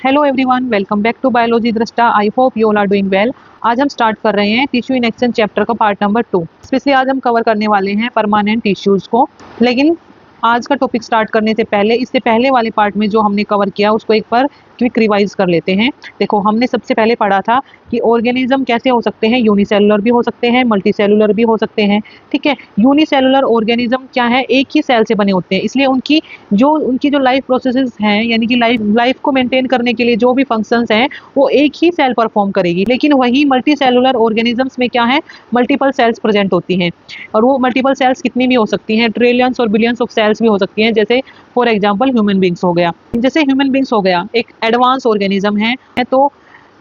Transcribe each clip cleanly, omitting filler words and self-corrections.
Hello everyone, welcome back to biology Drishta. I hope you all are doing well. आज हम start कर रहे हैं टिश्यू इन एक्शन चैप्टर का पार्ट नंबर 2। स्पेशली आज हम कवर करने वाले हैं परमानेंट टिश्यूज को। लेकिन आज का टॉपिक स्टार्ट करने से पहले इससे पहले वाले पार्ट में जो हमने कवर किया उसको एक बार क्विक रिवाइज कर लेते हैं। देखो, हमने सबसे पहले पढ़ा था कि ऑर्गेनिज्म कैसे हो सकते हैं, यूनिसेलुलर भी हो सकते हैं, मल्टीसेलुलर भी हो सकते हैं। ठीक है, यूनिसेलुलर ऑर्गेनिज्म क्या है, एक ही सेल से बने होते हैं, इसलिए उनकी जो लाइफ प्रोसेसेस हैं, यानी कि लाइफ को मेंटेन करने के लिए जो भी फंक्शंस हैं वो एक ही सेल परफॉर्म करेगी। लेकिन वही मल्टी सेलुलर ऑर्गेनिजम्स में क्या है, मल्टीपल सेल्स प्रेजेंट होती हैं, और वो मल्टीपल सेल्स कितनी भी हो सकती हैं, ट्रिलियंस और बिलियंस ऑफ सेल्स भी हो सकती हैं। जैसे फॉर एग्जाम्पल ह्यूमन बींग्स हो गया। जैसे ह्यूमन बींग्स हो गया एक एडवांस ऑर्गेनिज्म है, तो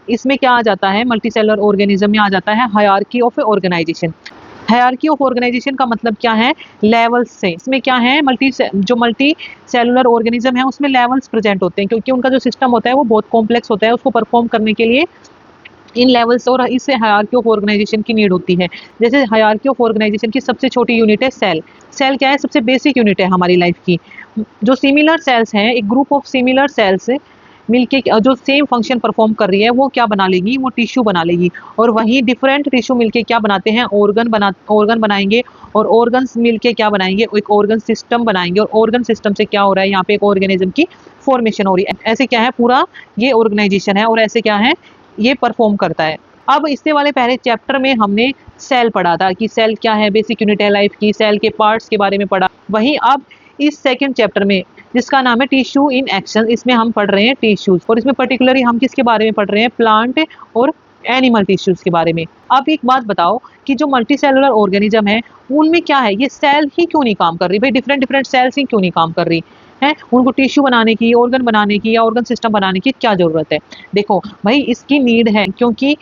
इसमें क्या आ जाता है, मल्टी सेलुलर ऑर्गेनिज्म में आ जाता है hierarchy of organisation. Hierarchy of organisation का मतलब क्या है, लेवल्स से। इसमें क्या है, मल्टी सेलुलर ऑर्गेनिज्म है उसमें लेवल्स प्रेजेंट होते हैं, क्योंकि उनका जो सिस्टम होता है वो बहुत कॉम्प्लेक्स होता है। उसको परफॉर्म करने के लिए इन लेवल्स और इससे हायरार्की ऑफ ऑर्गेनाइजेशन की नीड होती है। जैसे हायरार्की ऑफ ऑर्गेनाइजेशन की सबसे छोटी यूनिट है सेल। सेल क्या है, सबसे बेसिक यूनिट है हमारी लाइफ की। जो सिमिलर सेल्स हैं, एक ग्रुप ऑफ सिमिलर सेल्स मिलके जो सेम फंक्शन परफॉर्म कर रही है वो क्या बना लेगी, वो टिश्यू बना लेगी। और वही डिफरेंट टिश्यू मिलके क्या बनाते हैं, ऑर्गन बनाएंगे। और ऑर्गन्स मिलके क्या बनाएंगे, एक ऑर्गन सिस्टम बनाएंगे। और ऑर्गन सिस्टम से क्या हो रहा है, यहाँ पे एक ऑर्गेनिज्म की फॉर्मेशन हो रही है। ऐसे क्या है, पूरा ये ऑर्गेनाइजेशन है और ऐसे क्या है, ये परफॉर्म करता है। अब इससे वाले पहले चैप्टर में हमने सेल पढ़ा था कि सेल क्या है, बेसिक यूनिट है लाइफ की, सेल के पार्ट्स के बारे में पढ़ा। वहीं अब इस सेकंड चैप्टर में जिसका नाम है टिश्यू इन एक्शन, इसमें हम पढ़ रहे हैं टिश्यूज। और इसमें पर्टिकुलरली हम किसके बारे में पढ़ रहे हैं, प्लांट और एनिमल टिश्यूज के बारे में। अब एक बात बताओ कि जो मल्टी सेलुलर ऑर्गेनिज्म है उनमें क्या है, ये सेल ही क्यों नहीं काम कर रही भाई, डिफरेंट डिफरेंट सेल्स ही क्यों नहीं काम कर रही है, उनको टिश्यू बनाने की, ऑर्गन बनाने की या ऑर्गन सिस्टम बनाने की क्या जरूरत है। देखो भाई, इसकी नीड है, क्योंकि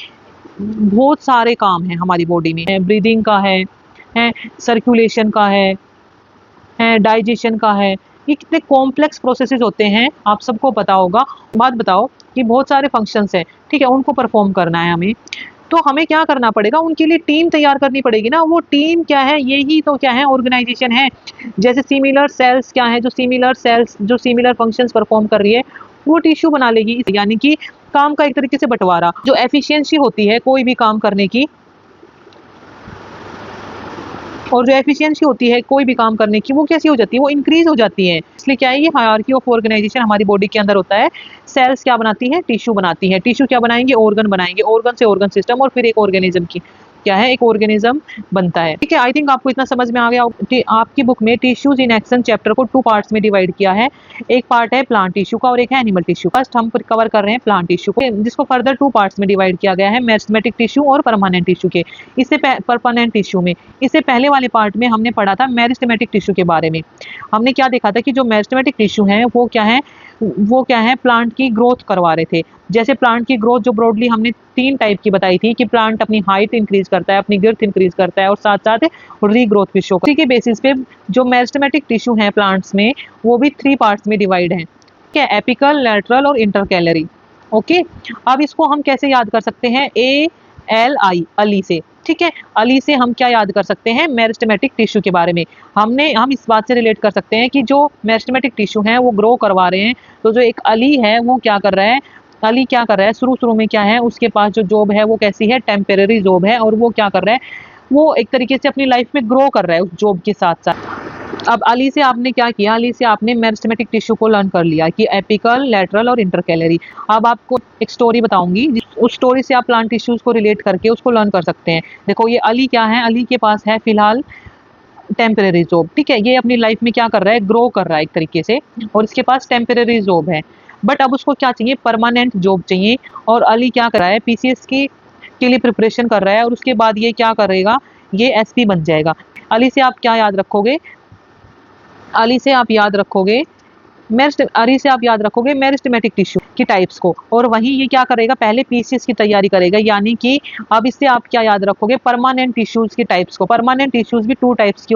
बहुत सारे काम है हमारी बॉडी में, ब्रीदिंग का है सर्कुलेशन का है डाइजेशन का है। ये कितने कॉम्प्लेक्स प्रोसेसेस होते हैं, आप सबको पता होगा। बात बताओ कि बहुत सारे फंक्शंस हैं, ठीक है, उनको परफॉर्म करना है हमें, तो हमें क्या करना पड़ेगा, उनके लिए टीम तैयार करनी पड़ेगी ना। वो टीम क्या है, यही तो क्या है, ऑर्गेनाइजेशन है। जैसे सिमिलर सेल्स क्या है, जो सिमिलर फंक्शंस परफॉर्म कर रही है वो टिश्यू बना लेगी। यानी कि काम का एक तरीके से बंटवारा, जो एफिशिएंसी होती है कोई भी काम करने की, और जो एफिशिएंसी होती है कोई भी काम करने की, वो कैसी हो जाती है, वो इंक्रीज हो जाती है। इसलिए क्या है, ये हायरार्की ऑफ ऑर्गेनाइजेशन हमारी बॉडी के अंदर होता है। सेल्स क्या बनाती है, टिश्यू बनाती है। टिश्यू क्या बनाएंगे, ऑर्गन बनाएंगे। ऑर्गन से ऑर्गन सिस्टम, और फिर एक ऑर्गेनिज्म की क्या है, एक ऑर्गेनिज्म बनता है। ठीक है, आई थिंक आपको इतना समझ में आ गया। आपकी बुक में टिश्यूज इन एक्शन चैप्टर को 2 पार्ट्स में डिवाइड किया है। एक पार्ट है प्लांट टिश्यू का और एक है एनिमल टिश्यू। फर्स्ट हम कवर कर रहे हैं प्लांट टिश्यू को, जिसको फर्दर 2 पार्ट्स में डिवाइड किया गया है, मेरिस्टेमेटिक टिश्यू और परमानेंट टिश्यू के। इससे परमानेंट टिश्यू में, इससे पहले वाले पार्ट में हमने पढ़ा था मेरिस्टेमेटिक टिश्यू के बारे में। हमने क्या देखा था कि जो मेरिस्टेमेटिक टिश्यू है वो क्या है, प्लांट की ग्रोथ करवा रहे थे। जैसे प्लांट की ग्रोथ जो ब्रॉडली हमने 3 टाइप की बताई थी, कि प्लांट अपनी हाइट इंक्रीज करता है, अपनी गिर्थ इंक्रीज करता है, और साथ साथ रीग्रोथ भी शो करता है। इसी के बेसिस पे जो मेरिस्टेमेटिक टिश्यू है प्लांट्स में, वो भी 3 पार्ट्स में डिवाइड है। ठीक है, एपिकल, लैटरल और इंटरकैलरी। ओके, अब इसको हम कैसे याद कर सकते हैं, ALI, अली से। ठीक है, अली से हम क्या याद कर सकते हैं, मेरिस्टेमेटिक टिश्यू के बारे में। हम इस बात से रिलेट कर सकते हैं कि जो मेरिस्टेमेटिक टिश्यू है वो ग्रो करवा रहे हैं, तो जो एक अली है वो क्या कर रहा है, अली क्या कर रहा है, शुरू में क्या है, उसके पास जो जॉब है वो कैसी है, टेम्परेरी जॉब है। और वो क्या कर रहा है, वो एक तरीके से अपनी लाइफ में ग्रो कर रहा है उस जॉब के साथ साथ। अब अली से आपने क्या किया, अली से आपने मेरिस्टेमेटिक टिश्यू को लर्न कर लिया कि एपिकल, लैटरल और इंटरकैलरी। अब आपको एक स्टोरी बताऊंगी, उस स्टोरी से आप प्लांट टिश्यूज को रिलेट करके उसको लर्न कर सकते हैं। देखो, ये अली क्या है, अली के पास है फिलहाल टेम्परेरी जॉब। ठीक है, ये अपनी लाइफ में क्या कर रहा है, ग्रो कर रहा है एक तरीके से, और इसके पास टेम्परेरी जॉब है। बट अब उसको क्या चाहिए, परमानेंट जॉब चाहिए। और अली क्या कर रहा है, PCS की के लिए प्रिपरेशन कर रहा है, और उसके बाद ये क्या करेगा, ये SP बन जाएगा। अली से आप क्या याद रखोगे, अली से आप याद रखोगे मेरिस्टेमेटिक टिश्यू की टाइप्स को। और वहीं ये क्या करेगा, पहले PCS की तैयारी करेगा। यानी कि अब इससे आप क्या याद रखोगे, परमानेंट टिश्यूज की टाइप्स को। परमानेंट टिश्यूज भी 2 टाइप्स की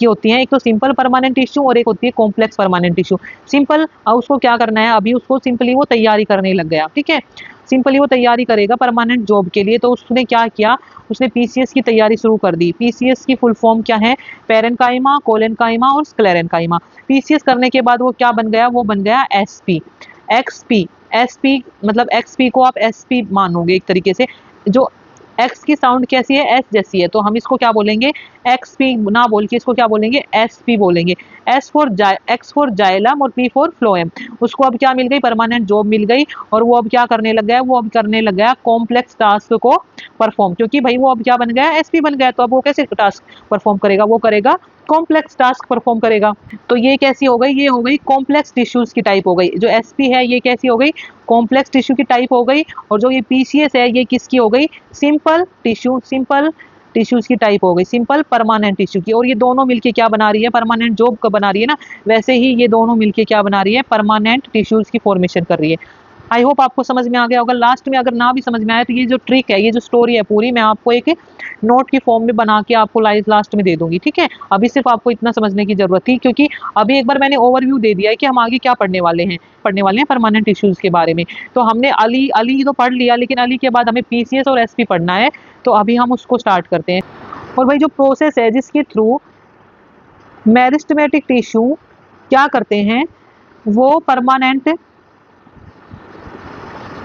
होती हैं, एक तो सिंपल परमानेंट टिश्यू और एक होती है कॉम्प्लेक्स परमानेंट टिश्यू। सिंपल, उसको क्या करना है, अभी उसको सिंपली वो तैयारी करने लग गया। ठीक है, सिंपली वो तैयारी करेगा परमानेंट जॉब के लिए। तो उसने क्या किया, उसने PCS की तैयारी शुरू कर दी। PCS की फुल फॉर्म क्या है, पेरेन्काइमा, कोलेनकाइमा और स्क्लेरेन्काइमा। PCS करने के बाद वो क्या बन गया, वो बन गया SP, XP। SP मतलब XP को आप SP मानोगे एक तरीके से। जो X की साउंड कैसी है, S जैसी है, तो हम इसको क्या बोलेंगे, XP ना बोल के इसको क्या बोलेंगे, SP बोलेंगे। X फॉर जाइलम और P फॉर फ्लोएम। उसको अब क्या मिल गई, परमानेंट जॉब मिल गई, और वो अब क्या करने लग गया, वो अब करने लग गया कॉम्प्लेक्स टास्क को परफॉर्म, क्योंकि भाई वो अब क्या बन गया, SP बन गया, तो अब वो कैसे टास्क परफॉर्म करेगा, वो करेगा कॉम्प्लेक्स टास्क परफॉर्म करेगा। तो ये कैसी हो गई, ये हो गई कॉम्प्लेक्स टिश्यूज की टाइप हो गई। जो SP है ये कैसी हो गई, कॉम्प्लेक्स टिश्यू की टाइप हो गई, और जो ये PCS है ये किसकी हो गई, सिंपल टिश्यूज की टाइप हो गई, सिंपल परमानेंट टिश्यू की। और ये दोनों मिलके क्या बना रही है, परमानेंट जॉब का बना रही है ना, वैसे ही ये दोनों मिलके क्या बना रही है, परमानेंट टिश्यूज की फॉर्मेशन कर रही है। आई होप आपको समझ में आ गया होगा। लास्ट में अगर ना भी समझ में आया तो ये जो ट्रिक है, ये जो स्टोरी है पूरी, मैं आपको एक नोट की फॉर्म में बना के आपको लास्ट में दे दूंगी, ठीक है। अभी सिर्फ आपको इतना समझने की जरूरत थी, क्योंकि अभी एक बार मैंने ओवरव्यू दे दिया है कि हम आगे क्या पढ़ने वाले हैं परमानेंट इश्यूज के बारे में। तो हमने अली तो पढ़ लिया, लेकिन अली के बाद हमें PCS और SP पढ़ना है, तो अभी हम उसको स्टार्ट करते हैं। और भाई जो प्रोसेस है जिसके थ्रू मेरिस्टेमेटिक टिश्यू क्या करते हैं, वो परमानेंट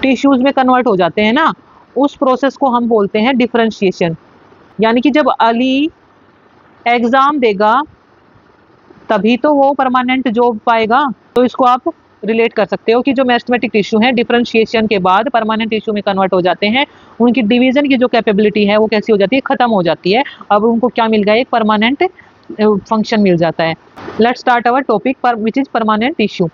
टिश्यूज में कन्वर्ट हो जाते हैं ना, उस प्रोसेस को हम बोलते हैं डिफरेंशिएशन। यानी कि जब अली एग्जाम देगा तभी तो वो परमानेंट जॉब पाएगा। तो इसको आप रिलेट कर सकते हो कि जो मेरिस्टेमेटिक टिश्यू है डिफरेंशिएशन के बाद परमानेंट टिश्यू में कन्वर्ट हो जाते हैं, उनकी डिवीजन की जो कैपेबिलिटी है वो कैसी हो जाती है, खत्म हो जाती है। अब उनको क्या मिल गया, एक परमानेंट फंक्शन मिल जाता है। लेट्स स्टार्ट अवर टॉपिक पर which is permanent tissue.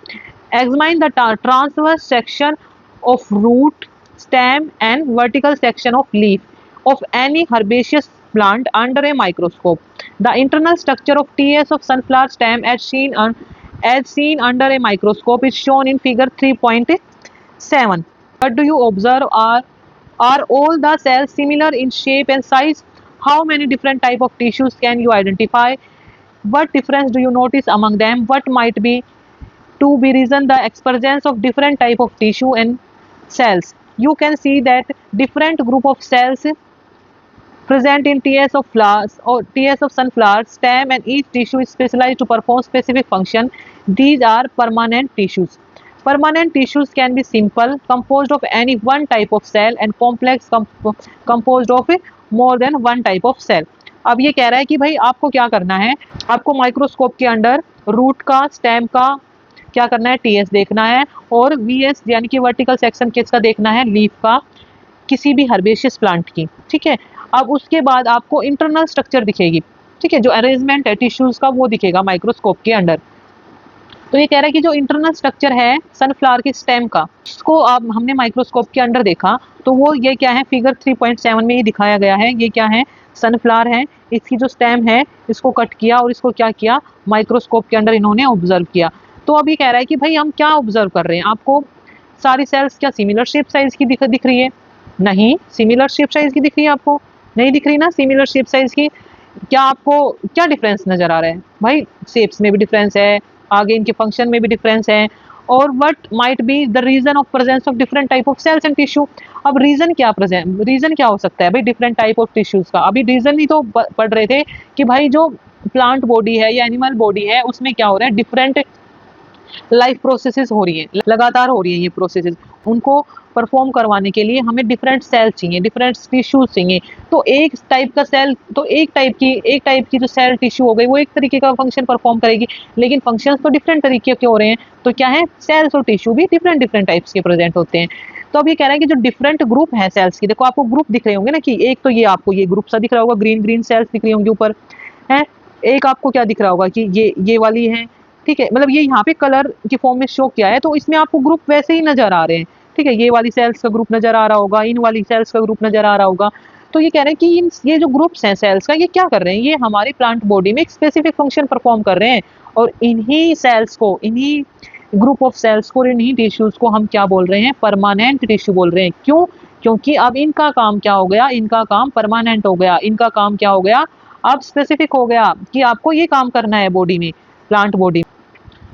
Examine the transverse section of root, stem and vertical section of leaf of any herbaceous plant under a microscope. The internal structure of TS of sunflower stem as seen under a microscope is shown in figure 3.7. What do you observe, are all the cells similar in shape and size? How many different type of tissues can you identify? What difference do you notice among them? What might be to be reason the expressions of different type of tissue and cells? You can see that different group of cells present in TS of flowers or TS of sunflower stem, and each tissue is specialized to perform specific function. These are permanent tissues. Permanent tissues can be simple, composed of any one type of cell, and complex, composed of more than one type of cell. अब ये कह रहा है कि भाई आपको क्या करना है, आपको माइक्रोस्कोप के अंडर रूट का, स्टेम का क्या करना है, TS देखना है, और VS यानी कि वर्टिकल सेक्शन किसका देखना है, लीफ का, किसी भी हर्बेशियस प्लांट की, ठीक है। अब उसके बाद आपको इंटरनल स्ट्रक्चर दिखेगी, ठीक है, जो अरेंजमेंट है टिश्यूज का वो दिखेगा माइक्रोस्कोप के अंडर। तो ये कह रहा है कि जो इंटरनल स्ट्रक्चर है सनफ्लावर के स्टेम का, उसको आप हमने माइक्रोस्कोप के अंडर देखा, तो वो ये क्या है, फिगर 3.7 में ये दिखाया गया है। ये क्या है, सनफ्लावर है, इसकी जो स्टेम है इसको कट किया और इसको क्या किया, माइक्रोस्कोप के अंडर इन्होंने ऑब्जर्व किया। तो अभी कह रहा है कि भाई हम क्या ऑब्जर्व कर रहे हैं, आपको सारी सेल्स क्या सिमिलर शेप साइज की दिख रही है, नहीं सिमिलर शेप साइज की दिख रही है, आपको नहीं दिख रही ना सिमिलर शेप साइज की। क्या आपको क्या डिफरेंस नजर आ रहा है, भाई शेप्स में भी डिफरेंस है, आगे इनके फंक्शन में भी डिफरेंस है। और what might be the reason of presence of different type of cells and tissue. अब रीजन क्या हो सकता है भाई डिफरेंट टाइप ऑफ टिश्यूज का। अभी रीजन ही तो पढ़ रहे थे कि भाई जो प्लांट बॉडी है या एनिमल बॉडी है उसमें क्या हो रहा है, डिफरेंट लाइफ प्रोसेसेस हो रही है, लगातार हो रही है ये प्रोसेसेस। उनको परफॉर्म करवाने के लिए हमें डिफरेंट सेल चाहिए, डिफरेंट टिश्यूज चाहिए। तो एक टाइप का सेल, तो एक टाइप की जो सेल टिश्यू हो गई वो एक तरीके का फंक्शन परफॉर्म करेगी, लेकिन फंक्शंस तो डिफरेंट तरीके के हो रहे हैं। तो क्या है, सेल्स और टिश्यू भी डिफरेंट टाइप्स के प्रेजेंट होते हैं। तो अब ये कह रहा है कि जो डिफरेंट ग्रुप है सेल्स की, देखो आपको ग्रुप दिख रहे होंगे ना, कि एक तो ये आपको ये ग्रुप सा दिख रहा होगा, ग्रीन सेल्स दिख रही होंगी ऊपर है, एक आपको क्या दिख रहा होगा कि ये वाली है, ठीक है, मतलब ये यहाँ पे कलर की फॉर्म में शो किया है, तो इसमें आपको ग्रुप वैसे ही नजर आ रहे हैं, ठीक है, ये वाली सेल्स का ग्रुप नजर आ रहा होगा, इन वाली सेल्स का ग्रुप नजर आ रहा होगा। तो ये कह रहे हैं कि ये जो ग्रुप्स हैं सेल्स का, ये क्या कर रहे हैं, ये हमारी प्लांट बॉडी में एक स्पेसिफिक फंक्शन परफॉर्म कर रहे हैं, और इन्हीं सेल्स को, इन्हीं ग्रुप ऑफ सेल्स को, इन्हीं टिश्यूज को हम क्या बोल रहे हैं, परमानेंट टिश्यू बोल रहे हैं। क्यों, क्योंकि अब इनका काम क्या हो गया, इनका काम परमानेंट हो गया, इनका काम क्या हो गया, अब स्पेसिफिक हो गया कि आपको ये काम करना है बॉडी में, प्लांट बॉडी।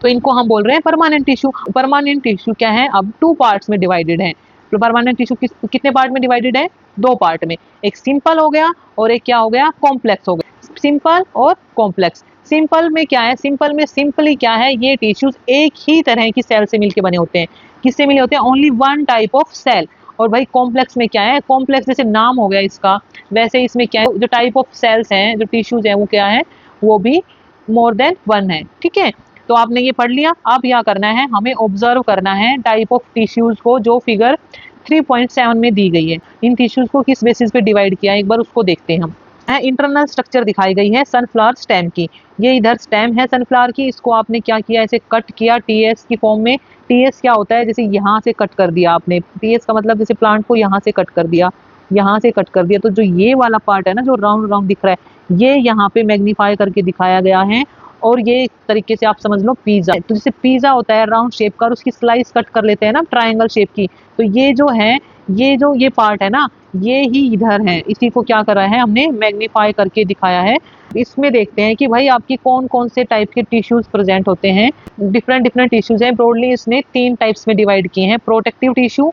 तो इनको हम बोल रहे हैं परमानेंट टिश्यू। परमानेंट टिश्यू क्या है, अब 2 पार्ट्स में डिवाइडेड है। तो परमानेंट टिश्यू कितने पार्ट में डिवाइडेड है, 2 पार्ट में, एक सिंपल हो गया और एक क्या हो गया, कॉम्प्लेक्स हो गया। सिंपल और कॉम्प्लेक्स। सिंपल में क्या है, सिंपल में सिंपली क्या है, ये टिश्यूज एक ही तरह की सेल से मिलके बने होते हैं। किससे मिले होते हैं? Only one type of cell. और भाई कॉम्प्लेक्स में क्या है, कॉम्प्लेक्स जैसे नाम हो गया इसका, वैसे इसमें क्या है, जो टाइप ऑफ सेल्स हैं, जो टिश्यूज हैं, वो क्या है, वो भी मोर देन वन है। ठीक है, तो आपने ये पढ़ लिया। अब क्या करना है, हमें ऑब्जर्व करना है टाइप ऑफ टिश्यूज को, जो फिगर 3.7 में दी गई है। इन टिश्यूज को किस बेसिस पे डिवाइड किया है, एक बार उसको देखते हैं हम। इंटरनल स्ट्रक्चर दिखाई गई है सनफ्लावर स्टेम की। ये इधर स्टेम है सनफ्लावर की, इसको आपने क्या किया, ऐसे कट किया टीएस की फॉर्म में। टीएस क्या होता है, जैसे यहाँ से कट कर दिया आपने, टीएस का मतलब जैसे प्लांट को यहाँ से कट कर दिया, यहाँ से कट कर दिया, तो जो ये वाला पार्ट है ना, जो राउंड राउंड दिख रहा है, ये यहाँ पे मैग्नीफाई करके दिखाया गया है। और ये एक तरीके से आप समझ लो पिज्जा, तो जैसे पिज्जा होता है राउंड शेप का, और उसकी स्लाइस कट कर लेते हैं ना ट्राइंगल शेप की, तो ये जो है, ये पार्ट है ना, ये ही इधर है, इसी को क्या करा है हमने, मैग्नीफाई करके दिखाया है। इसमें देखते हैं कि भाई आपकी कौन कौन से टाइप के टिश्यूज प्रेजेंट होते हैं। डिफरेंट डिफरेंट टिश्यूज हैं, ब्रॉडली इसने 3 टाइप्स में डिवाइड किए हैं, प्रोटेक्टिव टिश्यू,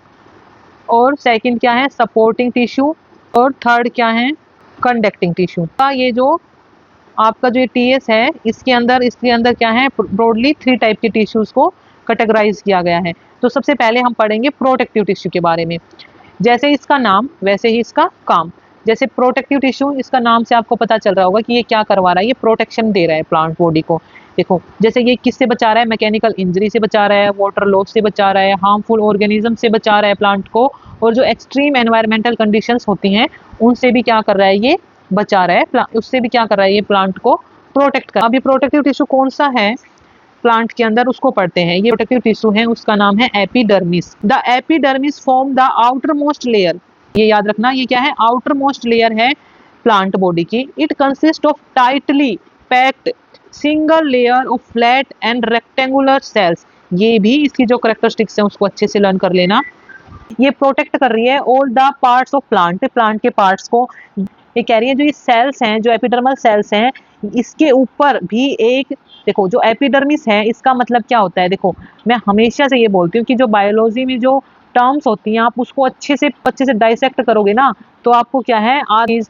और सेकंड क्या है, सपोर्टिंग टिश्यू, और थर्ड क्या है, कंडक्टिंग टिश्यू। ये जो आपका जो टीएस है, इसके अंदर क्या है, ब्रॉडली 3 टाइप के टिश्यूज को कैटेगराइज किया गया है। तो सबसे पहले हम पढ़ेंगे प्रोटेक्टिव टिश्यू के बारे में। जैसे इसका नाम वैसे ही इसका काम। जैसे प्रोटेक्टिव टिश्यू, इसका नाम से आपको पता चल रहा होगा कि ये क्या करवा रहा है, ये प्रोटेक्शन दे रहा है प्लांट बॉडी को। देखो जैसे ये किससे बचा रहा है, मैकेनिकल इंजरी से बचा रहा है, वाटर लॉस से बचा रहा है, हार्मफुल ऑर्गेनिज्म से बचा रहा है प्लांट को, और जो एक्सट्रीम एनवायरमेंटल कंडीशंस होती हैं उनसे भी क्या कर रहा है, ये बचा रहा है, उससे भी क्या कर रहा है, ये प्लांट को प्रोटेक्ट कर। अब ये प्रोटेक्टिव टिश्यू कौन सा है प्लांट के अंदर, उसको पढ़ते हैं। ये प्रोटेक्टिव टिश्यू है, उसका नाम है epidermis. The epidermis form the outer most layer, ये याद रखना, ये क्या है, आउटर मोस्ट लेयर है प्लांट बॉडी की। It consist of tightly packed single layer of flat and rectangular cells. ये भी इसकी जो कैरेक्टरिस्टिक्स है उसको अच्छे से लर्न कर लेना। ये प्रोटेक्ट कर रही है all the parts of plant, plant के पार्ट्स को। ये कह रही है जो ये सेल्स हैं, जो एपिडर्मल सेल्स हैं, इसके ऊपर भी एक, देखो जो एपिडर्मिस है, इसका मतलब क्या होता है, देखो मैं हमेशा से ये बोलती हूँ कि जो बायोलॉजी में जो टर्म्स होती हैं, आप उसको अच्छे से डाइसेक्ट करोगे ना, तो आपको क्या है आज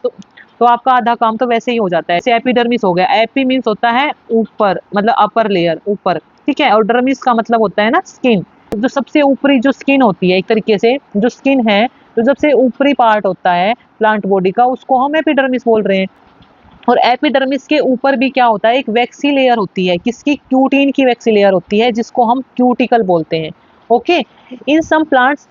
तो आपका आधा काम तो वैसे ही हो जाता है। जैसे एपिडर्मिस हो गया, एपी मीन्स होता है ऊपर, मतलब अपर लेयर, ऊपर, ठीक है, और डर्मिस का मतलब होता है ना स्किन। जो सबसे ऊपरी जो स्किन होती है, एक तरीके से जो स्किन है, जो सबसे ऊपरी पार्ट होता है प्लांट बॉडी का, उसको हम एपिडर्मिस बोल रहे हैं। और एपिडर्मिस के ऊपर भी क्या होता है, एक वैक्सी लेयर होती है, किसकी, क्यूटीन की वैक्सी लेयर होती है, जिसको हम क्यूटिकल बोलते हैं। Okay, in some plants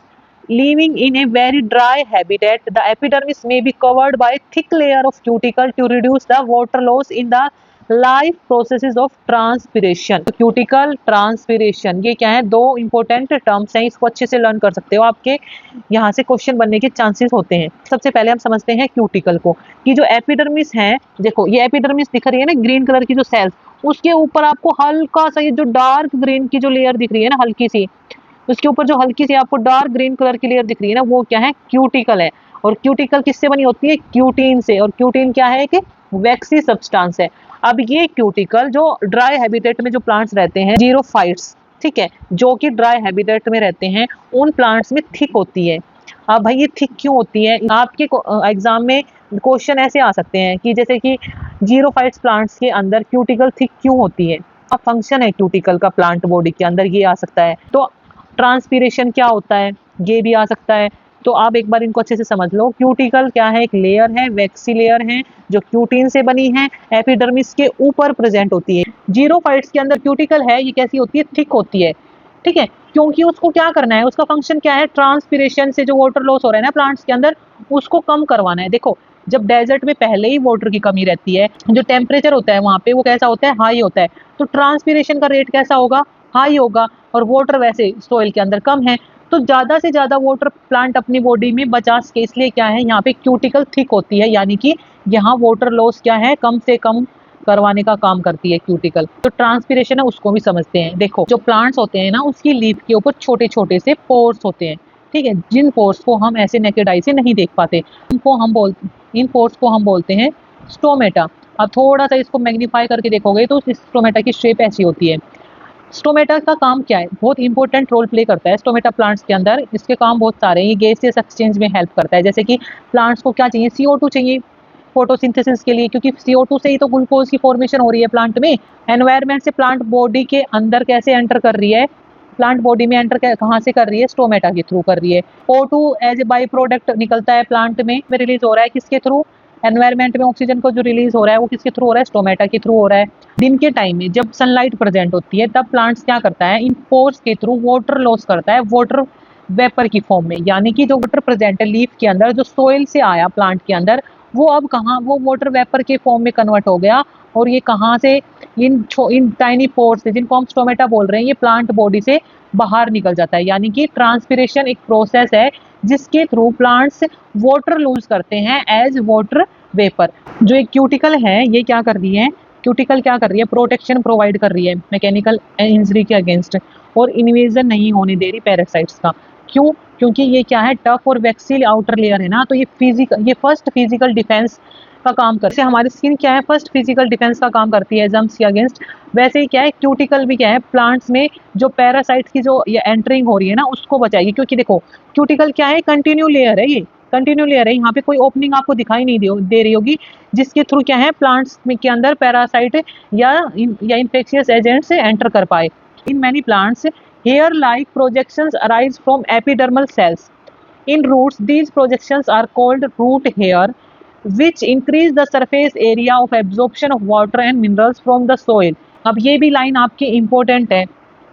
living in a very dry habitat, the epidermis may be covered by a thick layer of cuticle to reduce the water loss in the life processes of transpiration. Cuticle transpiration, ये क्या है, 2 important terms हैं, इसको अच्छे से learn कर सकते हो, आपके यहाँ से क्वेश्चन बनने के चांसेस होते हैं। सबसे पहले हम समझते हैं क्यूटिकल को, कि जो एपिडर्मिस है, देखो ये एपिडर्मिस दिख रही है ना, ग्रीन कलर की जो सेल्स, उसके ऊपर आपको हल्का सा ये जो डार्क ग्रीन की जो लेयर दिख रही है ना, हल्की सी, उसके ऊपर जो हल्की सी आपको डार्क ग्रीन कलर की लेयर दिख रही है ना, वो क्या है, क्यूटिकल है। और क्यूटिकल किससे बनी होती है, क्यूटीन से, और क्यूटीन क्या है, कि वैक्सी सब्सटेंस है। अब ये क्यूटिकल जो ड्राई हैबिटेट में जो प्लांट्स रहते हैं, जीरोफाइट्स, ठीक है, जो कि ड्राई हैबिटेट में रहते हैं, उन प्लांट्स में थिक होती है। अब भाई ये थिक क्यों होती है, आपके एग्जाम में क्वेश्चन ऐसे आ सकते हैं कि जैसे कि जीरोफाइट्स प्लांट्स के अंदर क्यूटिकल थिक क्यों होती है, अब फंक्शन है क्यूटिकल का प्लांट बॉडी के अंदर, ये आ सकता है। तो ट्रांसपीरेशन क्या होता है, ये भी आ सकता है। तो आप एक बार इनको अच्छे से समझ लो। क्यूटिकल क्या है, एक लेयर है, वैक्सी लेयर है, जो क्यूटीन से बनी है, एपिडर्मिस के ऊपर प्रेजेंट होती है। जीरोफाइट्स के अंदर क्यूटिकल है, ये कैसी होती है, थिक होती है, ठीक है, क्योंकि उसको क्या करना है, उसका फंक्शन क्या है, ट्रांसपीरेशन से जो वाटर लॉस हो रहा है ना प्लांट्स के अंदर, उसको कम करवाना है। देखो जब डेजर्ट में पहले ही वाटर की कमी रहती है, जो टेम्परेचर होता है वहां पे वो कैसा होता है, हाई होता है, तो ट्रांसपीरेशन का रेट कैसा होगा, हाई होगा, और वाटर वैसे सॉइल के अंदर कम है, तो ज्यादा से ज्यादा वाटर प्लांट अपनी बॉडी में बचा सके, इसलिए क्या है, यहाँ पे क्यूटिकल थिक होती है, यानी कि यहाँ वाटर लॉस क्या है, कम से कम करवाने का काम करती है क्यूटिकल। तो ट्रांसपीरेशन है उसको भी समझते हैं। देखो जो प्लांट्स होते हैं ना, उसकी लीफ के ऊपर छोटे छोटे से पोर्स होते हैं, ठीक है, जिन पोर्स को हम ऐसे नेकेड आई से नहीं देख पाते, इन पोर्स को हम बोलते हैं स्टोमेटा। अब थोड़ा सा इसको मैग्नीफाई करके देखोगे तो इस स्टोमेटा की शेप ऐसी होती है। स्टोमेटा का काम क्या है, बहुत इंपॉर्टेंट रोल प्ले करता है स्टोमेटा प्लांट्स के अंदर। इसके काम बहुत सारे हैं, ये गैसियस एक्सचेंज में हेल्प करता है। जैसे कि प्लांट्स को क्या चाहिए, CO2 चाहिए, फोटोसिंथेसिस के लिए, क्योंकि CO2 से ही तो ग्लूकोज की फॉर्मेशन हो रही है प्लांट में। एनवायरनमेंट से प्लांट बॉडी के अंदर कैसे एंटर कर रही है, प्लांट बॉडी में एंटर कहाँ से कर रही है, स्टोमेटा के थ्रू कर रही है। O2 as a by product निकलता है प्लांट में रिलीज हो रहा है, किसके थ्रू, एनवायरनमेंट में ऑक्सीजन को जो रिलीज हो रहा है वो किसके थ्रू हो रहा है, स्टोमेटा के थ्रू हो रहा है। दिन के टाइम में जब सनलाइट प्रेजेंट होती है तब प्लांट्स क्या करता है, इन पोर्स के थ्रू वाटर लॉस करता है, वाटर वेपर की फॉर्म में, यानी कि जो वाटर प्रेजेंट है लीफ के अंदर, जो सोइल से आया प्लांट के अंदर, वो अब कहाँ, वो वाटर वेपर के फॉर्म में कन्वर्ट हो गया। और ये कहाँ से, इन टाइनी पोर्स से, जिनको हम स्टोमेटा बोल रहे हैं, ये प्लांट बॉडी से बाहर निकल जाता है। यानी कि ट्रांसपिरेशन एक प्रोसेस है जिसके थ्रू प्लांट्स वाटर लूज करते हैं एज वाटर वेपर। जो एक क्यूटिकल है ये क्या कर रही है, क्यूटिकल क्या कर रही है, प्रोटेक्शन प्रोवाइड कर रही है मैकेनिकल इंजरी के अगेंस्ट, और इन्वेजन नहीं होने दे रही पैरासाइट्स का। क्यों, क्योंकि ये क्या है, टफ और वैक्सील आउटर लेयर है ना, तो ये फर्स्ट फिजिकल डिफेंस का काम करती है। हमारी स्किन क्या है, फर्स्ट फिजिकल डिफेंस का काम करती है जर्म्स के अगेंस्ट। वैसे ही क्या है, क्यूटिकल भी क्या है, प्लांट्स में जो पैरासाइट्स की जो ये एंटरिंग हो रही है ना उसको बचाएगी। क्योंकि देखो क्यूटिकल क्या है, कंटिन्यू लेयर है, ये कंटिन्यू लेयर है, यहाँ पे कोई ओपनिंग आपको दिखाई नहीं दे रही होगी जिसके थ्रू क्या है, प्लांट्स में के अंदर पैरासाइट या इंफेक्शियस एजेंट से एंटर कर पाए। In many plants hair like projections arise from epidermal cells. In roots, these projections are called root hair, which increase the surface area of absorption of water and minerals from the soil. अब ये भी line आपकी important है,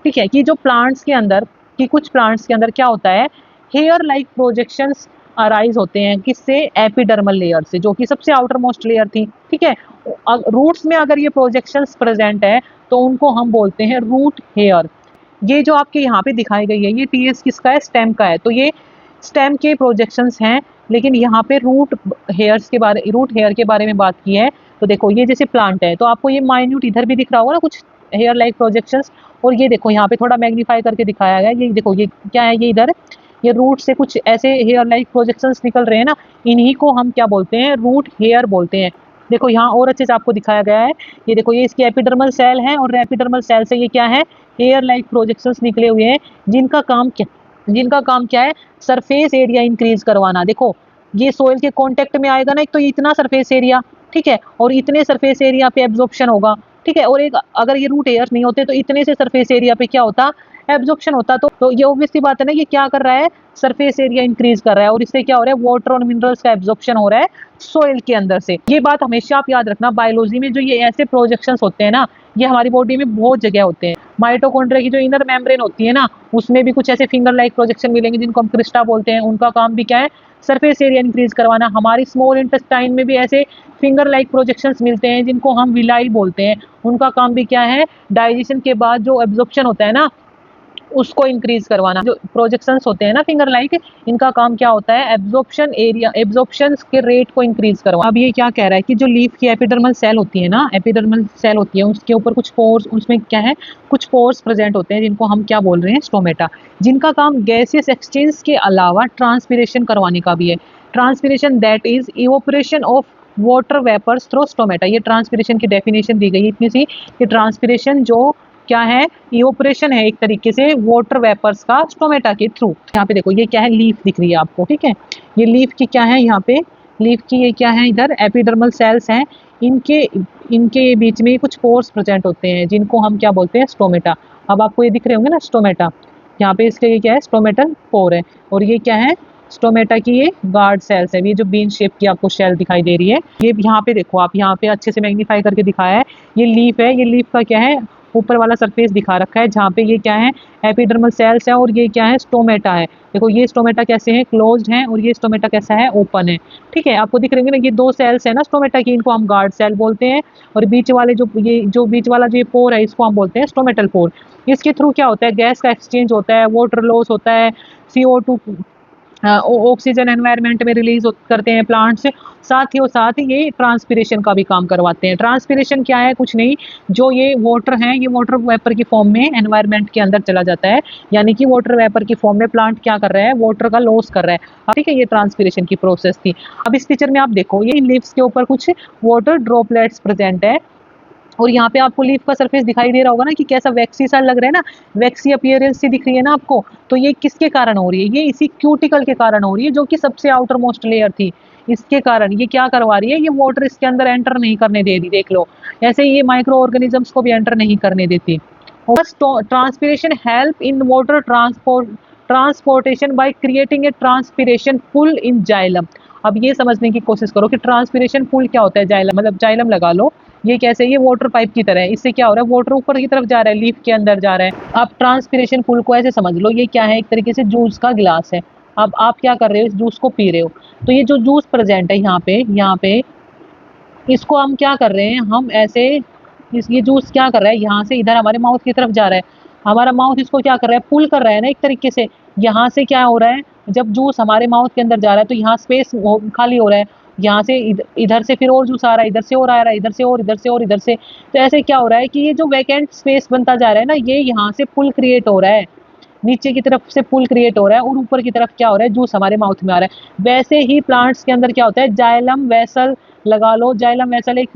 ठीक है, कि जो plants के अंदर, कि कुछ प्लांट्स के अंदर क्या होता है, हेयर लाइक प्रोजेक्शंस अराइज होते हैं, किससे, एपिडर्मल लेयर से, जो कि सबसे आउटर मोस्ट लेयर थी, ठीक है। रूट्स में अगर ये प्रोजेक्शंस प्रेजेंट है तो उनको हम बोलते हैं रूट हेयर। ये जो आपके यहाँ पे दिखाई गई है ये टीएस किसका है, स्टेम का है, तो ये स्टेम के प्रोजेक्शंस हैं। लेकिन यहाँ पे रूट हेयर के बारे में बात की है। तो देखो ये जैसे प्लांट है तो आपको ये माइन्यूट इधर भी दिख रहा होगा ना कुछ हेयर लाइक प्रोजेक्शंस, और ये देखो यहाँ पे थोड़ा मैग्नीफाई करके दिखाया गया, ये देखो ये क्या है, ये इधर ये रूट से कुछ ऐसे हेयर लाइक प्रोजेक्शंस निकल रहे हैं ना, इन्हीं को हम क्या बोलते हैं, रूट हेयर बोलते हैं। देखो यहाँ और अच्छे से आपको दिखाया गया है, ये देखो ये इसकी एपिडर्मल सेल है, और एपिडर्मल सेल से ये क्या है, हेयर लाइक प्रोजेक्शंस निकले हुए हैं, जिनका काम क्या है, सरफेस एरिया इंक्रीज करवाना। देखो ये सोइल के कांटेक्ट में आएगा ना, एक तो इतना सरफेस एरिया, ठीक है, और इतने सरफेस एरिया पे एब्जॉर्प्शन होगा, ठीक है, और एक अगर ये रूट हेयर्स नहीं होते तो इतने से सरफेस एरिया पे क्या होता, एब्जॉर्प्शन होता। तो ये ऑब्वियसली बात है ना, ये क्या कर रहा है, सरफेस एरिया इंक्रीज कर रहा है, और इससे क्या हो रहा है, वाटर और मिनरल्स का एब्जॉर्प्शन हो रहा है सोइल के अंदर से। ये बात हमेशा आप याद रखना, बायोलॉजी में जो ये ऐसे प्रोजेक्शंस होते हैं ना, ये हमारी बॉडी में बहुत जगह होते हैं। माइटोकॉन्ड्रिया की जो इनर मेम्ब्रेन होती है ना, उसमें भी कुछ ऐसे फिंगर लाइक प्रोजेक्शन मिलेंगे जिनको हम क्रिस्टा बोलते हैं। उनका काम भी क्या है, सरफेस एरिया इंक्रीज करवाना। हमारी स्मॉल इंटेस्टाइन में भी ऐसे फिंगर लाइक प्रोजेक्शंस मिलते हैं जिनको हम विलाई बोलते हैं। उनका काम भी क्या है, डाइजेशन के बाद जो एब्जॉर्प्शन होता है ना उसको इंक्रीज करवाना। जो प्रोजेक्शंस होते हैं ना फिंगर लाइक, इनका काम क्या होता है, एब्जॉर्प्शन के रेट को इंक्रीज करवाना। अब ये क्या कह रहा है कि जो लीफ की एपिडर्मल सेल होती है ना, एपिडर्मल सेल होती है, उसके ऊपर कुछ पोर्स, उसमें क्या है, कुछ पोर्स प्रेजेंट होते हैं जिनको हम क्या बोल रहे हैं, स्टोमेटा, जिनका काम गैसियस एक्सचेंज के अलावा ट्रांसपिरेशन करवाने का भी है। Transpiration that is evaporation of water vapours through stomata. ये ट्रांसपिरेशन की डेफिनेशन दी गई इतनी सी कि ट्रांसपिरेशन जो क्या है, इवोपरेशन है एक तरीके से वाटर वेपर्स का स्टोमेटा के थ्रू। यहाँ पे देखो ये क्या है, लीफ दिख रही है आपको, ठीक है, ये लीफ की क्या है, यहाँ पे लीफ की ये क्या है, इधर एपिडर्मल सेल्स हैं, इनके बीच में कुछ पोर्स प्रेजेंट होते हैं जिनको हम क्या बोलते हैं, स्टोमेटा। अब आपको ये दिख रहे होंगे ना स्टोमेटा, यहाँ पे इसके ये क्या है, स्टोमेटल पोर है, और ये क्या है, स्टोमेटा की ये गार्ड सेल्स है। ये जो बीन शेप की आपको शेल दिखाई दे रही है, ये यहाँ पे देखो आप, यहाँ पे अच्छे से मैग्नीफाई करके दिखाया है, ये लीफ है, ये लीफ का क्या है, ऊपर वाला सरफेस दिखा रखा है जहाँ पे ये क्या है, एपिडर्मल सेल्स है, और ये क्या है, स्टोमेटा है। देखो ये स्टोमेटा कैसे है, क्लोज्ड है, और ये स्टोमेटा कैसा है, ओपन है, ठीक है। आपको दिख रहे हैं ना, ये दो सेल्स है ना स्टोमेटा की, इनको हम गार्ड सेल बोलते हैं, और बीच वाले जो बीच वाला जो पोर है इसको हम बोलते हैं स्टोमेटल पोर। इसके थ्रू क्या होता है, गैस का एक्सचेंज होता है, वाटर लॉस होता है, CO2 ऑक्सीजन एनवायरनमेंट में रिलीज करते हैं प्लांट्स, साथ ही ये ट्रांसपिरेशन का भी काम करवाते हैं। ट्रांसपिरेशन क्या है, कुछ नहीं, जो ये वाटर है ये वाटर वेपर की फॉर्म में एनवायरनमेंट के अंदर चला जाता है, यानी कि वाटर वेपर की फॉर्म में प्लांट क्या कर रहा है, वाटर का लॉस कर रहा है, ठीक है, ये ट्रांसपिरेशन की प्रोसेस थी। अब इस पिक्चर में आप देखो, ये लीव्स के ऊपर कुछ वाटर ड्रॉपलेट्स प्रेजेंट है, और यहाँ पे आपको लीफ का सरफेस दिखाई दे रहा होगा ना कि कैसा वैक्सी सा लग रहा है ना, वैक्सी अपीयरेंस सी दिख रही है ना आपको। तो ये किसके कारण हो रही है? ये इसी क्यूटिकल के कारण हो रही है, जो कि सबसे आउटर मोस्ट लेयर थी। इसके कारण ये क्या करवा रही है, ये वाटर इसके अंदर एंटर नहीं करने दे रही, देख लो। ऐसे ही ये माइक्रो ऑर्गेनिजम्स को भी एंटर नहीं करने देती। Transpiration help in water transportation by creating a transpiration pull in xylem. अब ये समझने की कोशिश करो कि ट्रांसपिरेशन पुल क्या होता है। जाइलम मतलब जाइलम लगा लो, ये कैसे, ये वाटर पाइप की तरह है। इससे क्या हो रहा है, वाटर ऊपर की तरफ जा रहा है, लीफ के अंदर जा रहा है। आप ट्रांसपिरेशन पुल को ऐसे समझ लो, ये क्या है, एक तरीके से जूस का गिलास है। अब आप क्या कर रहे हो, इस जूस को पी रहे हो। तो ये जो जूस प्रेजेंट है यहाँ पे इसको हम क्या कर रहे हैं, हम ऐसे ये जूस क्या कर रहा है, यहाँ से इधर हमारे माउथ की तरफ जा रहा है। हमारा माउथ इसको क्या कर रहा है, पुल कर रहा है ना एक तरीके से। यहाँ से क्या हो रहा है, जब जूस हमारे माउथ के अंदर जा रहा है तो यहाँ स्पेस खाली हो रहा है। यहाँ से इधर से फिर और जूस आ रहा है, इधर से और आ रहा है, इधर से और, इधर से और, इधर से। तो ऐसे क्या हो रहा है कि ये जो वैकेंट स्पेस बनता जा रहा है ना, ये यहाँ से पुल क्रिएट हो रहा है, नीचे की तरफ से पुल क्रिएट हो रहा है, और ऊपर की तरफ क्या हो रहा है, जूस हमारे माउथ में आ रहा है। वैसे ही प्लांट्स के अंदर क्या होता है, जाइलम वेसल लगा लो। जाइलम वेसल एक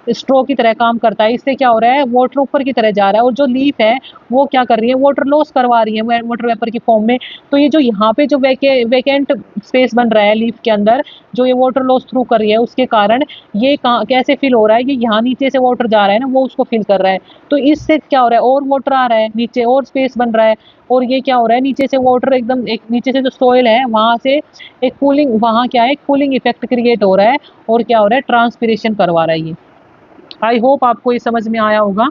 स्ट्रो की तरह काम करता है। इससे क्या हो रहा है, वाटर ऊपर की तरह जा रहा है, और जो लीफ है वो क्या कर रही है, वाटर लॉस करवा रही है वाटर वेपर की फॉर्म में। तो ये जो यहाँ पे जो वैकेंट स्पेस बन रहा है लीफ के अंदर, जो ये वाटर लॉस थ्रू कर रही है, उसके कारण ये कैसे फिल हो रहा है, कि यहाँ नीचे से वाटर जा रहा है ना, वो उसको फिल कर रहा है। तो इससे क्या हो रहा है, और वाटर आ रहा है नीचे, और स्पेस बन रहा है। और ये क्या हो रहा है, नीचे से वाटर एकदम एक नीचे से जो सोइल है वहां से एक कूलिंग, वहां क्या है, एक कूलिंग इफेक्ट क्रिएट हो रहा है, और क्या हो रहा है, ट्रांसपिरेशन करवा रहा है ये। आई होप आपको ये समझ में आया होगा।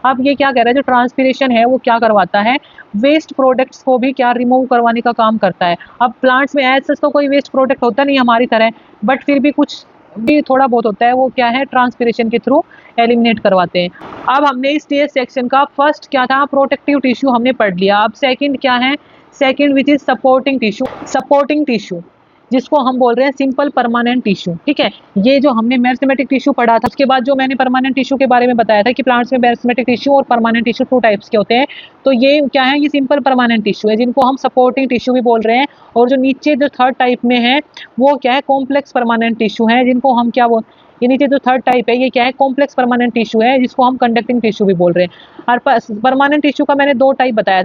अब ये क्या कह रहा है, जो ट्रांसपिरेशन है वो क्या करवाता है, वेस्ट प्रोडक्ट्स को भी क्या रिमूव करवाने का काम करता है। अब प्लांट्स में एज सच तो कोई वेस्ट प्रोडक्ट होता नहीं हमारी तरह, बट फिर भी कुछ भी थोड़ा बहुत होता है, वो क्या है, ट्रांसपिरेशन के थ्रू एलिमिनेट करवाते हैं। अब हमने इस टीएस सेक्शन का फर्स्ट क्या था, प्रोटेक्टिव टिश्यू हमने पढ़ लिया। अब सेकंड क्या है, second which is supporting tissue. Supporting tissue जिसको हम बोल रहे हैं सिंपल परमानेंट टिश्यू, ठीक है। ये जो हमने मेरिस्टेमेटिक टिश्यू पढ़ा था, उसके बाद जो मैंने परमानेंट टिश्यू के बारे में बताया था कि प्लांट्स में मेरिस्टेमेटिक टिश्यू और परमानेंट टिश्यू 2 टाइप्स के होते हैं। तो ये क्या है, ये सिंपल परमानेंट टिश्यू है, जिनको हम सपोर्टिंग टिश्यू भी बोल रहे हैं। और जो नीचे जो थर्ड टाइप में है वो क्या है, कॉम्प्लेक्स परमानेंट टिश्यू है, जिनको हम क्या बोल, ये नीचे जो थर्ड टाइप है ये क्या है, कॉम्प्लेक्स परमानेंट टिश्यू है, जिसको हम कंडक्टिंग टिश्यू भी बोल रहे हैं। और परमानेंट टिश्यू का मैंने दो टाइप बताया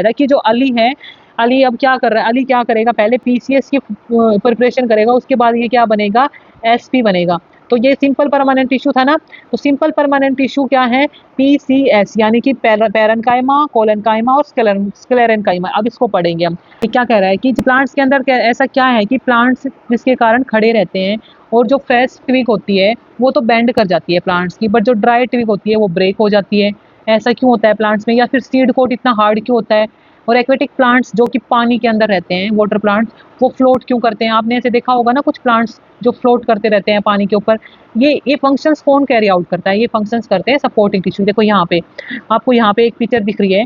था कि जो अली है, अली अब क्या कर रहा है, अली क्या करेगा, पहले पीसीएस की प्रिपरेशन करेगा, उसके बाद ये क्या बनेगा, एसपी बनेगा। तो ये सिंपल परमानेंट टिश्यू था ना। तो सिंपल परमानेंट टिश्यू क्या है, पीसीएस, यानी कि पैरेन्काइमा, कोलेन्काइमा और स्क्लेरेन्काइमा। अब इसको पढ़ेंगे हम। ये क्या कह रहा है कि प्लांट्स के अंदर ऐसा क्या है कि प्लांट्स जिसके कारण खड़े रहते हैं, और जो फ्रेश ट्विग होती है वो तो बेंड कर जाती है प्लांट्स की, बट जो ड्राई ट्विग होती है वो ब्रेक हो जाती है। ऐसा क्यों होता है प्लांट्स में, या फिर सीड कोट इतना हार्ड क्यों होता है। और एक्वेटिक प्लांट्स जो कि पानी के अंदर रहते हैं, वाटर प्लांट्स, वो फ्लोट क्यों करते हैं। आपने ऐसे देखा होगा ना, कुछ प्लांट्स जो फ्लोट करते रहते हैं पानी के ऊपर। ये फंक्शंस कौन कैरी आउट करता है, ये फंक्शंस करते हैं सपोर्टिंग टिश्यू। देखो यहाँ पे आपको, यहाँ पे एक पिक्चर दिख रही है,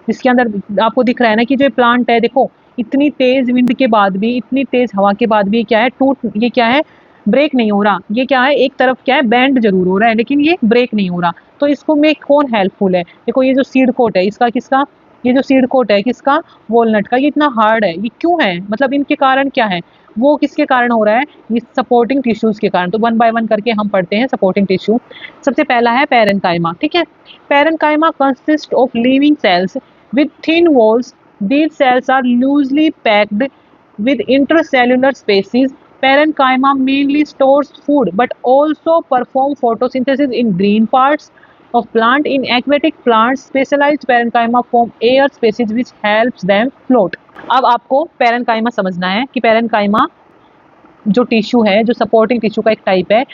इसके अंदर आपको दिख रहा है ना कि जो प्लांट है, देखो इतनी तेज विंड के बाद भी, इतनी तेज हवा के बाद भी क्या है, ये क्या है, ब्रेक नहीं हो रहा। ये क्या है, एक तरफ क्या है, बैंड जरूर हो रहा है, लेकिन ये ब्रेक नहीं हो रहा। तो इसको में कौन हेल्पफुल है, देखो ये जो सीड कोट है इसका, किसका, ये जो सीड कोट है किसका, वॉलनट का। ये इतना हार्ड है, ये क्यों है, मतलब इनके कारण क्या है, वो किसके कारण हो रहा है, ये सपोर्टिंग टिश्यूज के कारण। तो वन बाय वन करके हम पढ़ते हैं सपोर्टिंग टिश्यू। सबसे पहला है पैरेन्काइमा, ठीक है। Parenchyma consist of living cells with thin walls. These cells are loosely packed with intercellular spaces. Parenchyma mainly stores food but also perform photosynthesis in green parts of plant. In aquatic plants, specialized parenchyma form air spaces which helps them float. अब आपको parenchyma समझना है कि parenchyma जो tissue है, जो supporting tissue का एक टाइप है,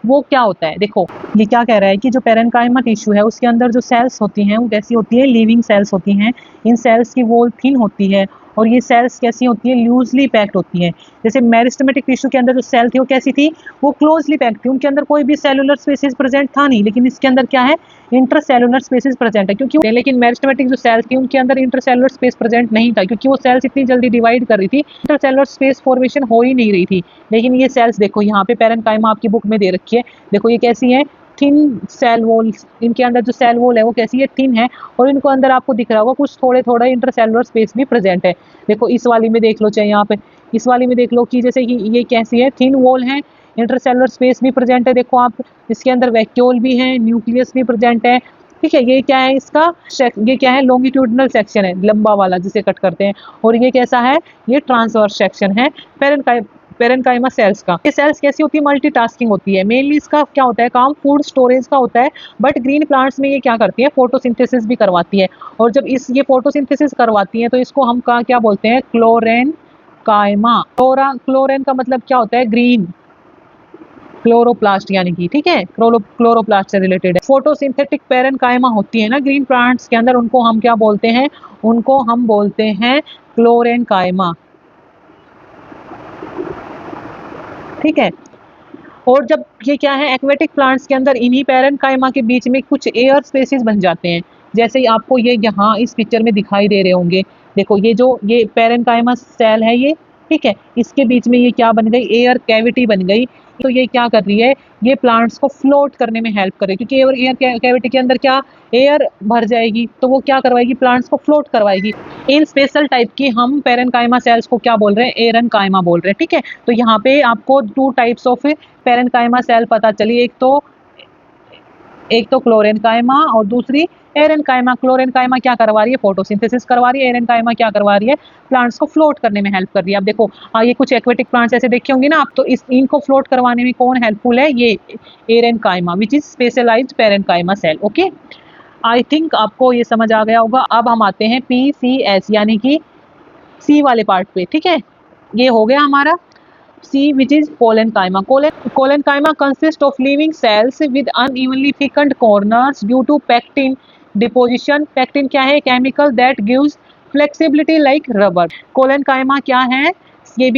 वो क्या होता है। देखो ये क्या कह रहा है कि जो पैरेन्काइमा टिश्यू है उसके अंदर जो सेल्स होती हैं वो कैसी होती है, लिविंग सेल्स होती हैं। इन सेल्स की वॉल थिन होती है, और ये सेल्स कैसी होती है, लूजली पैक्ड होती हैं। जैसे मेरिस्टेमेटिक टिश्यू के अंदर जो सेल थी वो कैसी थी, वो क्लोजली पैक्ड थी, उनके अंदर कोई भी सेलुलर स्पेसिस प्रेजेंट था नहीं। लेकिन इसके अंदर क्या है, इंटरसेलुलर स्पेसिस प्रेजेंट है, क्योंकि लेकिन मेरिस्टेमेटिक जो सेल्स थी उनके अंदर इंटरसेलुलर स्पेस प्रेजेंट नहीं था, क्योंकि वो सेल्स इतनी जल्दी डिवाइड कर रही थी, इंटरसेलुलर स्पेस फॉर्मेशन हो ही नहीं रही थी। लेकिन ये सेल्स देखो यहाँ पे पैरेन्काइमा आपकी बुक में दे रखी है, देखो ये कैसी है, थिन सेल वॉल। इनके अंदर जो सेल वॉल है वो कैसी है, थिन है, और इनको अंदर आपको दिख रहा होगा कुछ थोड़े थोड़े इंटरसेलुलर स्पेस भी प्रेजेंट है। देखो इस वाली में देख लो, चाहे यहाँ पे इस वाली में देख लो कि जैसे कि ये कैसी है, थिन वॉल है, इंटरसेलुलर स्पेस भी प्रेजेंट है, देखो आप इसके अंदर वैक्यूल भी है, न्यूक्लियस भी प्रेजेंट है। ठीक है, ये क्या है इसका, ये क्या है, लॉन्गिट्यूडिनल सेक्शन है, लंबा वाला जिसे कट करते हैं। और ये कैसा है, ये ट्रांसवर्स सेक्शन है पेरेन्काइमा सेल्स का। ये सेल्स कैसी होती है, मल्टीटास्किंग होती है। मेनली इसका क्या होता है काम, फूड स्टोरेज का होता है, बट ग्रीन प्लांट्स में ये क्या करती है, फोटोसिंथेसिस भी करवाती है। और जब ये फोटोसिंथेसिस करवाती है तो इसको हम क्या बोलते हैं, क्लोरेन कायमा। क्लोरेन का मतलब क्या होता है, ग्रीन, क्लोरोप्लास्ट यानी कि, ठीक है, क्लोरोप्लास्ट से रिलेटेड है। फोटोसिंथेटिक पेरेन्काइमा होती है ना ग्रीन प्लांट्स के अंदर, उनको हम क्या बोलते हैं, उनको हम बोलते हैं क्लोरेनकाइमा। ठीक है, और जब ये क्या है, एक्वेटिक प्लांट्स के अंदर इन्हीं पेरेन्काइमा के बीच में कुछ एयर स्पेसेस बन जाते हैं। जैसे आपको ये यहाँ इस पिक्चर में दिखाई दे रहे होंगे, देखो ये पेरेन्काइमा सेल है ये, ठीक है, इसके बीच में ये क्या बन गई, एयर कैविटी बन गई। तो ये क्या कर रही है, ये प्लांट्स को फ्लोट करने में हेल्प कर रही है, क्योंकि एयर कैविटी के अंदर क्या, एयर भर जाएगी, तो वो क्या करवाएगी, प्लांट्स को फ्लोट करवाएगी। इन स्पेशल टाइप की हम पेरेन्काइमा सेल्स को क्या बोल रहे हैं, एरेन्काइमा बोल रहे हैं। ठीक है, तो यहाँ पे आपको 2 टाइप्स ऑफ पेरेन्काइमा सेल पता चली, एक तो क्लोरेन्काइमा और दूसरी एरेन्काइमा। क्लोरेन्काइमा क्या करवा रही है, फोटोसिंथेसिस करवा रही है। एरेन्काइमा क्या करवा रही है, प्लांट्स को फ्लोट करने में हेल्प कर रही है। अब देखो ये कुछ एक्वेटिक प्लांट्स ऐसे देखे होंगे ना आप, तो इनको फ्लोट करवाने में कौन हेल्पफुल है, ये aerenchyma, which is specialised parenchyma cell. Okay, I think आपको ये समझ आ गया होगा। अब हम आते हैं PCS यानी कि सी वाले पार्ट पे। ठीक है, ये हो गया हमारा C, which is collenchyma. Collenchyma consists of living cells with unevenly thickened corners due to pectin deposition. Pectin क्या है, chemical that gives flexibility like rubber. Collenchyma क्या है, ये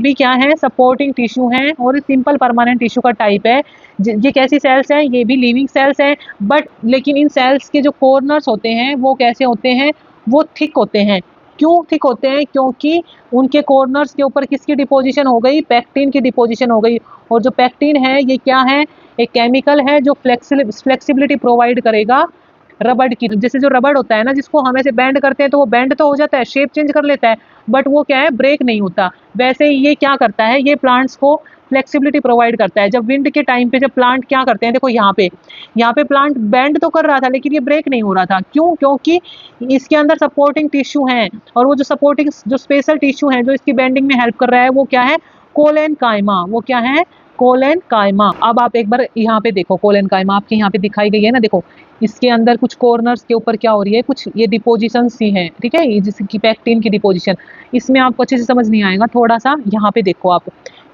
भी क्या है, सपोर्टिंग टिश्यू है और सिंपल परमानेंट टिश्यू का टाइप है। ये कैसी सेल्स हैं, ये भी लिविंग सेल्स हैं, बट लेकिन इन सेल्स के जो कॉर्नर्स होते हैं वो कैसे होते हैं, वो थिक होते हैं। क्यों थिक होते हैं, क्योंकि उनके कॉर्नर्स के ऊपर किसकी डिपोजिशन हो गई, पेक्टिन की डिपोजिशन हो गई। और जो पेक्टिन है ये क्या है, एक केमिकल है जो फ्लेक्सिबिलिटी प्रोवाइड करेगा रबड़ की। जैसे जो रबड़ होता है ना, जिसको हम ऐसे बेंड करते हैं तो वो बेंड तो हो जाता है, शेप चेंज कर लेता है, बट वो क्या है, ब्रेक नहीं होता। वैसे ही ये क्या करता है, ये प्लांट्स को फ्लेक्सिबिलिटी प्रोवाइड करता है। जब विंड के टाइम पे जब प्लांट क्या करते हैं, देखो यहाँ पे प्लांट बेंड तो कर रहा था लेकिन ये ब्रेक नहीं हो रहा था। क्यों, क्योंकि इसके अंदर सपोर्टिंग टिश्यू है, और वो जो स्पेशल टिश्यू है जो इसकी बेंडिंग में हेल्प कर रहा है वो क्या है, कोलेनकाइमा। वो क्या है, कोलेनकाइमा। अब आप एक बार यहाँ पे देखो, कोलेनकाइमा आपके यहाँ पे दिखाई गई है ना, देखो इसके अंदर कुछ कॉर्नर्स के ऊपर क्या हो रही है, कुछ ये डिपोजिशन सी है। ठीक है, जिसकी पेक्टिन की डिपोजिशन, इसमें आपको अच्छे से समझ नहीं आएगा, थोड़ा सा यहाँ पे देखो आप,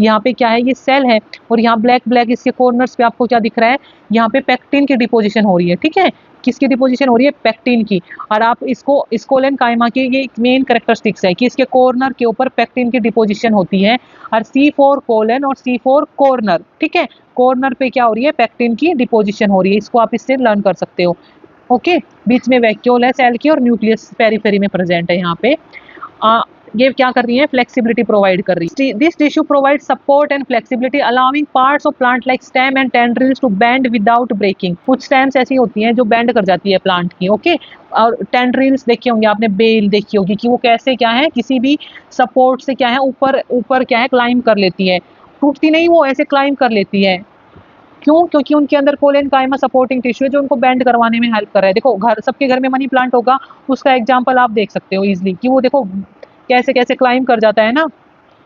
यहाँ पे क्या है, ये सेल है, और यहाँ ब्लैक ब्लैक इसके कॉर्नर्स पे आपको क्या दिख रहा है, यहाँ पे पेक्टिन की डिपोजिशन हो रही है। ठीक है, किसकी डिपोजिशन हो रही है, पेक्टिन की। और आप इसको कोलेनकाइमा की ये मेन कैरेक्टरिस्टिक्स है कि इसके कॉर्नर के ऊपर पेक्टिन की डिपोजिशन होती है, और C4 कोलन और C4 कॉर्नर। ठीक है, कॉर्नर पे क्या हो रही है, पेक्टिन की डिपोजिशन हो रही है। इसको आप इससे लर्न कर सकते हो। ओके, बीच में वैक्यूल है सेल की और न्यूक्लियस पेरीफेरी में प्रेजेंट है। यहाँ पे ये क्या कर रही है, फ्लेक्सिबिलिटी प्रोवाइड कर रही है। This tissue provide support and flexibility allowing parts of plant like stem and tendrils to bend without breaking. कुछ स्टेम्स ऐसी होती हैं जो बेंड कर जाती है प्लांट की। ओके, और टेंड्रिल्स देखी होंगी आपने, बेल देखी होगी कि वो कैसे क्या है, किसी भी सपोर्ट से क्या है, ऊपर ऊपर क्या है, क्लाइंब कर लेती है, टूटती नहीं, वो ऐसे क्लाइंब कर लेती है। क्यों, क्योंकि उनके अंदर कोलेनकाइमा सपोर्टिंग टिश्यू है जो उनको बेंड करवाने में हेल्प कर रहा है। देखो सबके घर में मनी प्लांट होगा, उसका एग्जांपल आप देख सकते हो इजीली कि वो देखो कैसे कैसे क्लाइंब कर जाता है ना,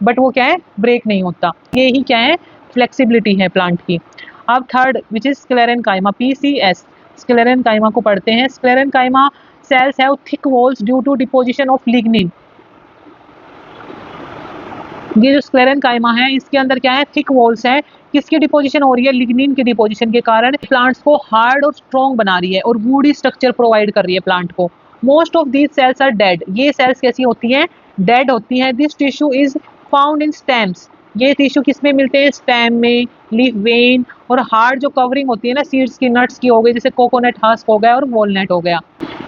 बट वो क्या है, ब्रेक नहीं होता। ये ही क्या है, फ्लेक्सिबिलिटी है प्लांट की। अब third which is sclerenchyma, PCS, sclerenchyma को पढ़ते हैं। Sclerenchyma cells have thick walls due to deposition of lignin. ये जो स्क्लेरेनकाइमा है इसके अंदर क्या है, थिक वॉल्स है, किसकी डिपोजिशन हो रही है, लिग्निन की डिपोजिशन के कारण प्लांट्स को हार्ड और स्ट्रॉन्ग बना रही है और वुडी स्ट्रक्चर प्रोवाइड कर रही है प्लांट को। Most of these cells are dead. ये सेल्स कैसी होती हैं, डेड होती हैं। This tissue is found in stems. ये टिश्यू किस में मिलते हैं, स्टेम में, लीफ वेन, और हार्ड जो कवरिंग होती है ना सीड्स की, नट्स की हो गई, जैसे कोकोनट हस्क हो गया और वॉलनट हो गया।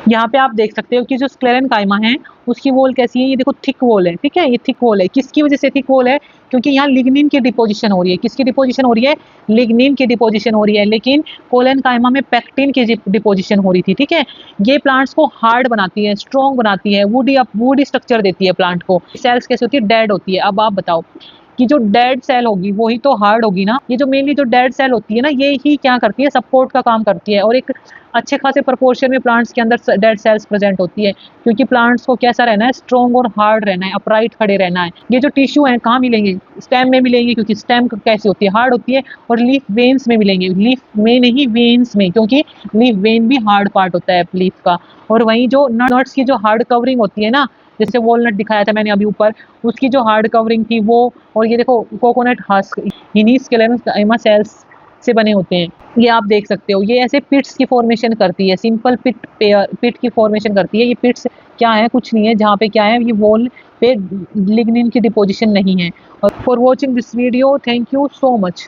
यहाँ पे आप देख सकते हो कि जो स्क्लेरेनकाइमा है उसकी वॉल कैसी है, ये देखो थिक वॉल है। ठीक है, ये थिक वॉल है, किसकी वजह से थिक वॉल है, क्योंकि यहाँ लिग्निन की डिपोजिशन हो रही है। किसकी डिपोजिशन हो रही है, लिग्निन की डिपोजिशन हो रही है, लेकिन कोलेनकाइमा में पेक्टिन की डिपोजिशन हो रही थी। ठीक है, ये प्लांट्स को हार्ड बनाती है, स्ट्रॉन्ग बनाती है, वुडी स्ट्रक्चर देती है प्लांट को। सेल्स कैसी होती है, डेड होती है। अब आप बताओ कि जो डेड सेल होगी वही तो हार्ड होगी ना। ये जो मेनली जो डेड सेल होती है ना, ये ही क्या करती है, सपोर्ट का काम करती है। और एक अच्छे खासे प्रोपोर्शन में प्लांट्स के अंदर डेड सेल्स प्रेजेंट होती है, क्योंकि प्लांट्स को कैसा रहना है, स्ट्रॉन्ग और हार्ड रहना है, अपराइट खड़े रहना है। ये जो टिश्यू है कहाँ मिलेंगे, स्टेम में मिलेंगे, क्योंकि स्टेम कैसी होती है, हार्ड होती है। और लीफ वेन्स में मिलेंगे, लीफ में नहीं वेन्स में, क्योंकि लीफ वेन भी हार्ड पार्ट होता है लीफ का। और वहीं जो नट्स की जो हार्ड कवरिंग होती है ना, जैसे वॉलनट दिखाया था मैंने अभी ऊपर, उसकी जो हार्ड कवरिंग थी वो, और ये देखो कोकोनट हस्क इन्हीं स्क्लेरोमा सेल्स से बने होते हैं। ये आप देख सकते हो, ये ऐसे पिट्स की फॉर्मेशन करती है, सिंपल पिट पेयर पिट की फॉर्मेशन करती है। ये पिट्स क्या है, कुछ नहीं है, जहाँ पे क्या है, ये वॉल पे लिग्निन की डिपोजिशन नहीं है। और for watching this video, thank you so much.